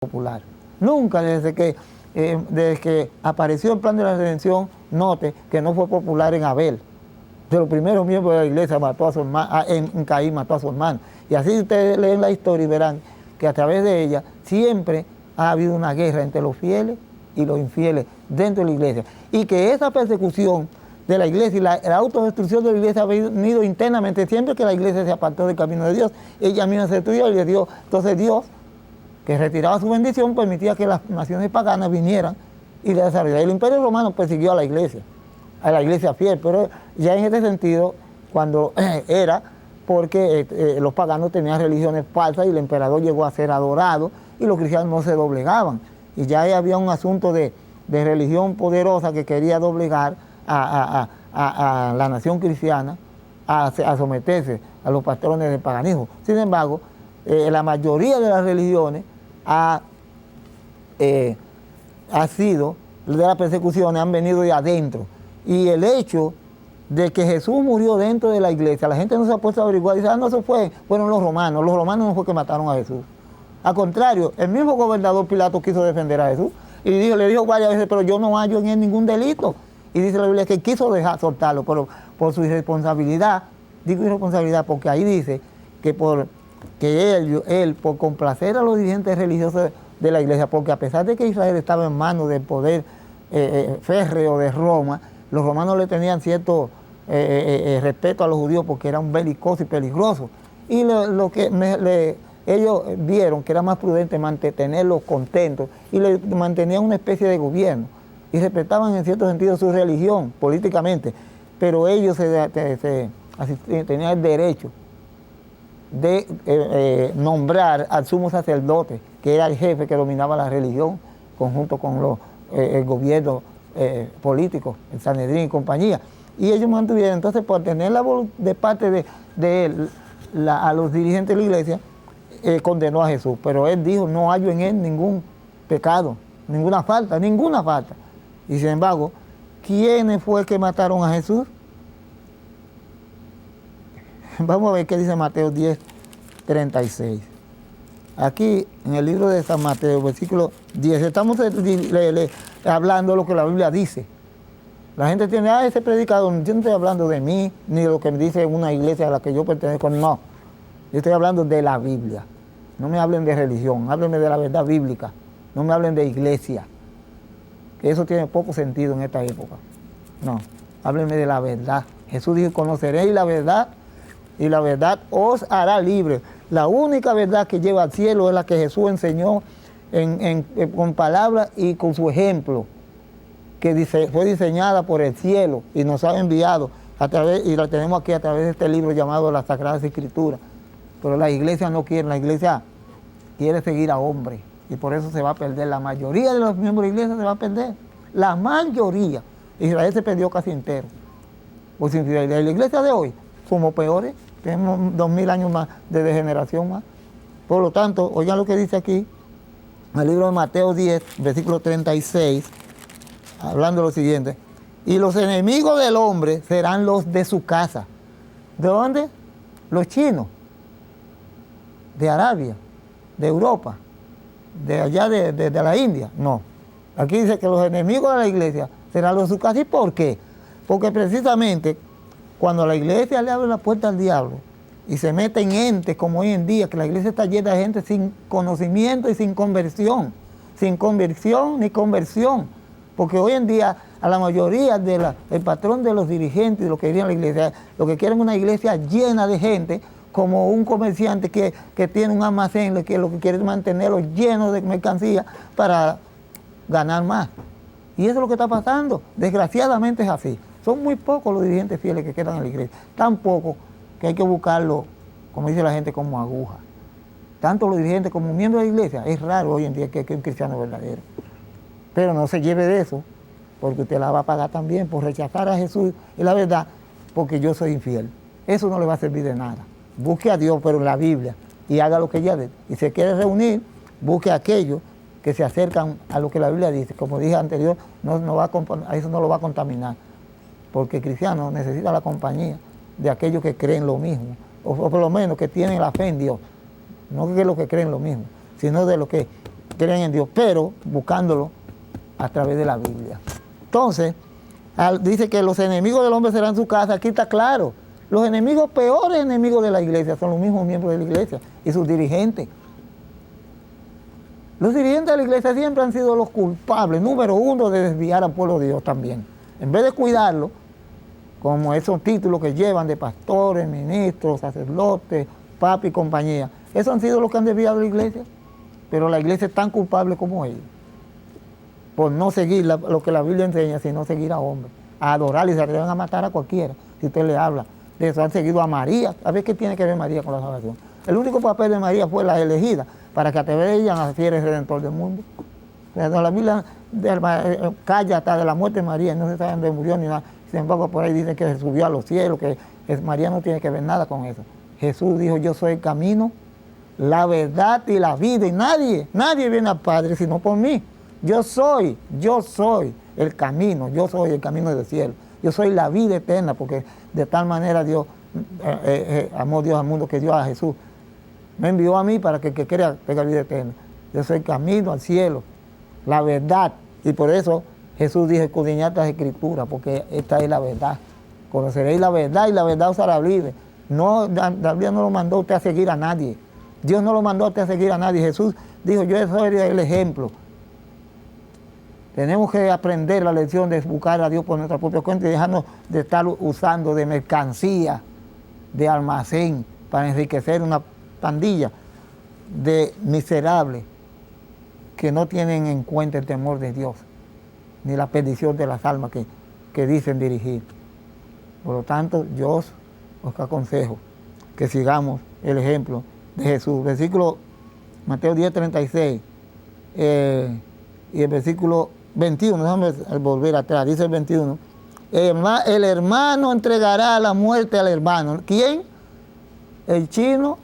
popular. Nunca desde que apareció el plan de la redención, note que no fue popular en Abel. De los primeros miembros de la iglesia mató a su hermano, en Caín mató a su hermano. Y así ustedes leen la historia y verán que a través de ella siempre ha habido una guerra entre los fieles y los infieles dentro de la iglesia. Y que esa persecución de la iglesia y la autodestrucción de la iglesia ha venido internamente siempre que la iglesia se apartó del camino de Dios. Ella misma se destruyó y le dio. Entonces Dios, que retiraba su bendición, permitía que las naciones paganas vinieran y le desarrollaran. El Imperio Romano persiguió a la iglesia fiel, pero ya en este sentido, cuando era porque los paganos tenían religiones falsas y el emperador llegó a ser adorado y los cristianos no se doblegaban. Y ya había un asunto de religión poderosa que quería doblegar a la nación cristiana a someterse a los patrones del paganismo. Sin embargo, la mayoría de las religiones ha sido, de las persecuciones han venido de adentro. Y el hecho de que Jesús murió dentro de la iglesia, la gente no se ha puesto a averiguar, dice, no, eso fueron los romanos no fue que mataron a Jesús. Al contrario, el mismo gobernador Pilato quiso defender a Jesús y le dijo varias veces, pero yo no hallo en él ningún delito. Y dice la Biblia que quiso soltarlo, pero por su irresponsabilidad, digo irresponsabilidad porque ahí dice que él, por complacer a los dirigentes religiosos de la iglesia, porque a pesar de que Israel estaba en manos del poder férreo de Roma, los romanos le tenían cierto respeto a los judíos porque eran belicosos y peligrosos. Y ellos vieron que era más prudente mantenerlos contentos y le mantenían una especie de gobierno y respetaban en cierto sentido su religión políticamente, pero ellos tenían el derecho de nombrar al sumo sacerdote, que era el jefe que dominaba la religión, conjunto con el gobierno político, el Sanedrín y compañía. Y ellos mantuvieron, entonces, por tener de parte de él a los dirigentes de la iglesia, condenó a Jesús. Pero él dijo, no hallo en él ningún pecado, ninguna falta. Y sin embargo, ¿quiénes fue que mataron a Jesús? Vamos a ver qué dice Mateo 10:36. Aquí, en el libro de San Mateo, versículo 10, estamos hablando de lo que la Biblia dice. La gente tiene, ese predicador, yo no estoy hablando de mí, ni de lo que me dice una iglesia a la que yo pertenezco, no. Yo estoy hablando de la Biblia. No me hablen de religión, háblenme de la verdad bíblica. No me hablen de iglesia, que eso tiene poco sentido en esta época. No, háblenme de la verdad. Jesús dijo, conoceréis la verdad y la verdad os hará libre. La única verdad que lleva al cielo es la que Jesús enseñó con palabras y con su ejemplo, que fue diseñada por el cielo y nos ha enviado y la tenemos aquí a través de este libro llamado las Sagradas Escrituras. Pero la iglesia no quiere, la iglesia quiere seguir a hombres y por eso se va a perder. La mayoría de los miembros de la iglesia se va a perder. La mayoría. Israel se perdió casi entero por su infidelidad. Y la iglesia de hoy somos peores, tenemos 2000 años más de degeneración más. Por lo tanto, oigan lo que dice aquí, en el libro de Mateo 10, versículo 36, hablando de lo siguiente, y los enemigos del hombre serán los de su casa. ¿De dónde? Los chinos, de Arabia, de Europa, de allá de la India. No, aquí dice que los enemigos de la iglesia serán los de su casa. ¿Y por qué? Porque precisamente cuando la iglesia le abre la puerta al diablo y se mete en entes como hoy en día, que la iglesia está llena de gente sin conocimiento y sin conversión ni conversión, porque hoy en día a la mayoría el patrón de los dirigentes de lo que querían la iglesia, lo que quieren es una iglesia llena de gente, como un comerciante que tiene un almacén, que lo que quiere es mantenerlo lleno de mercancía para ganar más. Y eso es lo que está pasando. Desgraciadamente es así. Son muy pocos los dirigentes fieles que quedan en la iglesia. Tan pocos que hay que buscarlo, como dice la gente, como aguja. Tanto los dirigentes como miembros de la iglesia. Es raro hoy en día que un cristiano verdadero. Pero no se lleve de eso, porque usted la va a pagar también por rechazar a Jesús y la verdad, porque yo soy infiel. Eso no le va a servir de nada. Busque a Dios, pero en la Biblia, y haga lo que ella dice. Y si quiere reunir, busque a aquellos que se acercan a lo que la Biblia dice. Como dije anterior, a eso no lo va a contaminar, porque el cristiano necesita la compañía de aquellos que creen lo mismo, o por lo menos que tienen la fe en Dios. No que los que creen lo mismo, sino de los que creen en Dios, pero buscándolo a través de la Biblia. Entonces, dice que los enemigos del hombre serán su casa. Aquí está claro. Los enemigos, peores enemigos de la iglesia, son los mismos miembros de la iglesia y sus dirigentes. Los dirigentes de la iglesia siempre han sido los culpables, número uno, de desviar al pueblo de Dios también. En vez de cuidarlo, como esos títulos que llevan de pastores, ministros, sacerdotes, papas y compañía, esos han sido los que han desviado a la iglesia. Pero la iglesia es tan culpable como ellos, por no seguir lo que la Biblia enseña, sino seguir a hombres, a adorar, y se atreven a matar a cualquiera, si usted le habla. De eso han seguido a María. A ver qué tiene que ver María con la salvación. El único papel de María fue la elegida, para que a través de ella naciera el Redentor del mundo. La Biblia calla hasta de la muerte de María, no se sabe dónde murió ni nada. Sin embargo, por ahí dice que subió a los cielos, que María no tiene que ver nada con eso. Jesús dijo: yo soy el camino, la verdad y la vida, y nadie viene al Padre sino por mí. Yo soy el camino, yo soy el camino del cielo, yo soy la vida eterna, porque de tal manera Dios amó Dios al mundo que dio a Jesús. Me envió a mí para que el que crea tenga vida eterna. Yo soy el camino al cielo, la verdad, y por eso Jesús dijo: escudriñad las Escrituras, porque esta es la verdad. Conoceréis la verdad y la verdad os hará libre. No, la Biblia no lo mandó a usted a seguir a nadie. Dios no lo mandó a usted a seguir a nadie. Jesús dijo: yo soy el ejemplo. Tenemos que aprender la lección de buscar a Dios por nuestra propia cuenta y dejarnos de estar usando de mercancía, de almacén, para enriquecer una pandilla de miserables que no tienen en cuenta el temor de Dios, ni la perdición de las almas que dicen dirigir. Por lo tanto, yo os aconsejo que sigamos el ejemplo de Jesús. Versículo Mateo 10:36 y el versículo 21, déjame volver atrás, dice el 21, el hermano entregará la muerte al hermano. ¿Quién? El chino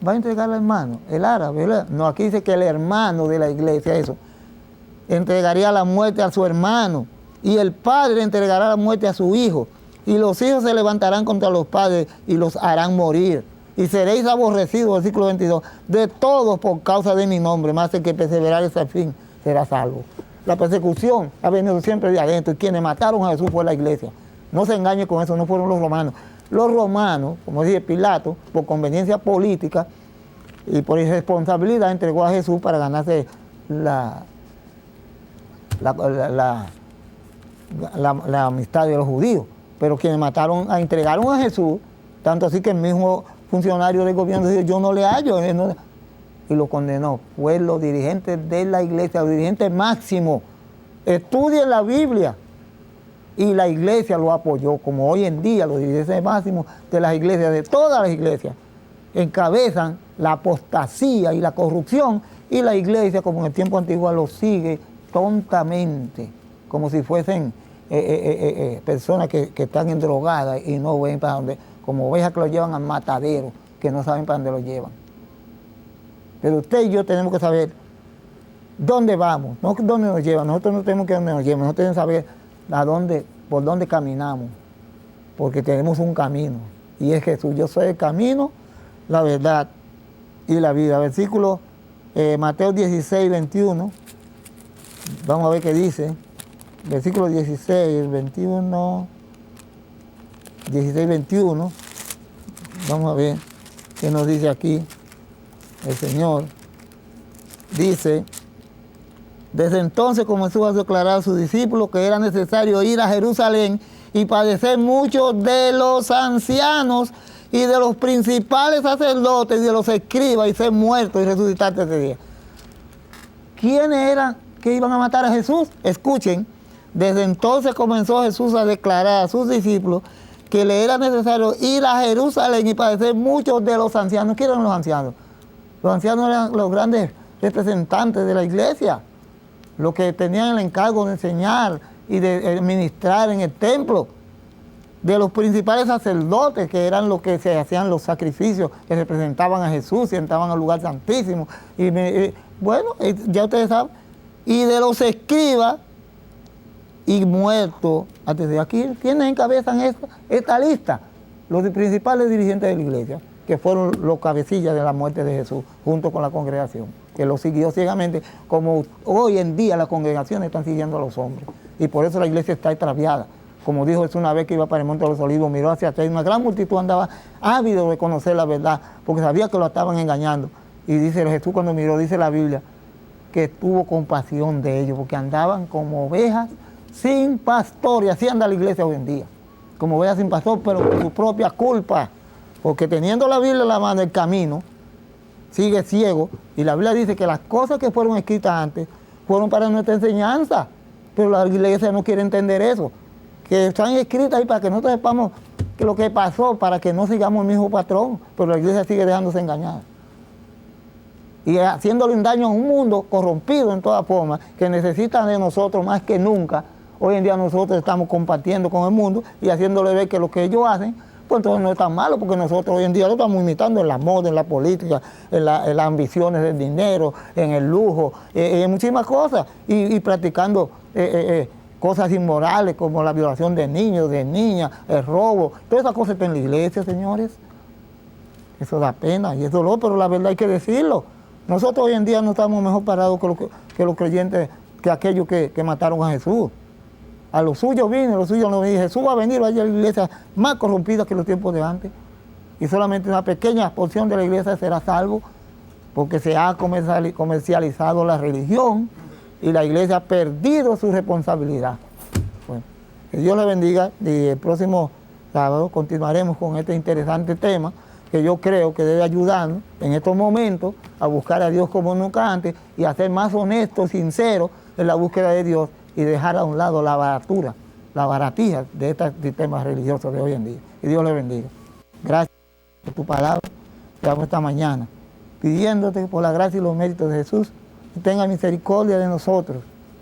va a entregar al hermano, el árabe, ¿verdad? No, aquí dice que el hermano de la iglesia, eso, entregaría la muerte a su hermano, y el padre entregará la muerte a su hijo, y los hijos se levantarán contra los padres y los harán morir. Y seréis aborrecidos, versículo 22, de todos por causa de mi nombre, más el que perseverar hasta el fin será salvo. La persecución ha venido siempre de adentro, y quienes mataron a Jesús fue la iglesia. No se engañe con eso, no fueron los romanos. Los romanos, como dice Pilato, por conveniencia política y por irresponsabilidad, entregó a Jesús para ganarse la amistad de los judíos. Pero quienes entregaron a Jesús, tanto así que el mismo funcionario del gobierno dijo: yo no le hallo, y lo condenó. Fue los dirigentes de la iglesia, los dirigentes máximos. Estudien la Biblia. Y la iglesia lo apoyó, como hoy en día los dirigentes máximos de las iglesias, de todas las iglesias, encabezan la apostasía y la corrupción, y la iglesia, como en el tiempo antiguo, lo sigue tontamente, como si fuesen personas que están endrogadas y no ven para dónde, como ovejas que lo llevan al matadero, que no saben para dónde lo llevan. Pero usted y yo tenemos que saber dónde vamos, no dónde nos llevan. Nosotros no tenemos que dónde nos llevan, nosotros tenemos que saber por dónde caminamos, porque tenemos un camino, y es Jesús. Yo soy el camino, la verdad y la vida. Versículo Mateo 16, 21, vamos a ver qué dice. Versículo 16, 21, 16, 21, vamos a ver qué nos dice aquí el Señor. Dice: desde entonces comenzó a declarar a sus discípulos que era necesario ir a Jerusalén y padecer mucho de los ancianos y de los principales sacerdotes y de los escribas, y ser muerto y resucitar ese día. ¿Quiénes eran que iban a matar a Jesús? Escuchen, desde entonces comenzó Jesús a declarar a sus discípulos que le era necesario ir a Jerusalén y padecer muchos de los ancianos. ¿Quiénes eran los ancianos? Los ancianos eran los grandes representantes de la iglesia, los que tenían el encargo de enseñar y de ministrar en el templo, de los principales sacerdotes, que eran los que se hacían los sacrificios, que representaban a Jesús y entraban al lugar santísimo. Bueno, ya ustedes saben, y de los escribas y muertos. Aquí, ¿quiénes encabezan esta lista? Los principales dirigentes de la iglesia, que fueron los cabecillas de la muerte de Jesús, junto con la congregación. que lo siguió ciegamente, como hoy en día las congregaciones están siguiendo a los hombres. Y por eso la iglesia está extraviada. Como dijo Jesús una vez que iba para el Monte de los Olivos, miró hacia atrás y una gran multitud andaba ávido de conocer la verdad, porque sabía que lo estaban engañando. Y dice Jesús cuando miró, dice la Biblia, que tuvo compasión de ellos, porque andaban como ovejas sin pastor, y así anda la iglesia hoy en día, como ovejas sin pastor, pero por su propia culpa, porque teniendo la Biblia en la mano, el camino sigue ciego, y la Biblia dice que las cosas que fueron escritas antes fueron para nuestra enseñanza, pero la iglesia no quiere entender eso, que están escritas ahí para que nosotros sepamos que lo que pasó, para que no sigamos el mismo patrón, pero la iglesia sigue dejándose engañar. Y haciéndole un daño a un mundo corrompido en toda forma, que necesita de nosotros más que nunca. Hoy en día nosotros estamos compartiendo con el mundo y haciéndole ver que lo que ellos hacen, pues entonces no es tan malo, porque nosotros hoy en día lo estamos imitando en la moda, en la política, en las ambiciones del dinero, en el lujo, en muchísimas cosas, y practicando cosas inmorales como la violación de niños, de niñas, el robo. Todas esas cosas están en la iglesia, señores. Eso da pena y es dolor, pero la verdad hay que decirlo. Nosotros hoy en día no estamos mejor parados que los creyentes, que aquellos que mataron a Jesús. A los suyos vino, a los suyos no vino. Jesús va a venir, vaya a la iglesia más corrompida que los tiempos de antes. Y solamente una pequeña porción de la iglesia será salvo, porque se ha comercializado la religión y la iglesia ha perdido su responsabilidad. Bueno, que Dios le bendiga, y el próximo sábado continuaremos con este interesante tema, que yo creo que debe ayudarnos en estos momentos a buscar a Dios como nunca antes y a ser más honestos, sinceros en la búsqueda de Dios y dejar a un lado la baratura, la baratija de estos sistemas religiosos de hoy en día. Y Dios le bendiga. Gracias por tu palabra. Te amo esta mañana, pidiéndote por la gracia y los méritos de Jesús, que tenga misericordia de nosotros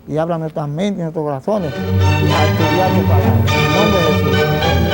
y abra nuestras mentes y nuestros corazones a estudiar tu palabra. En nombre de Jesús.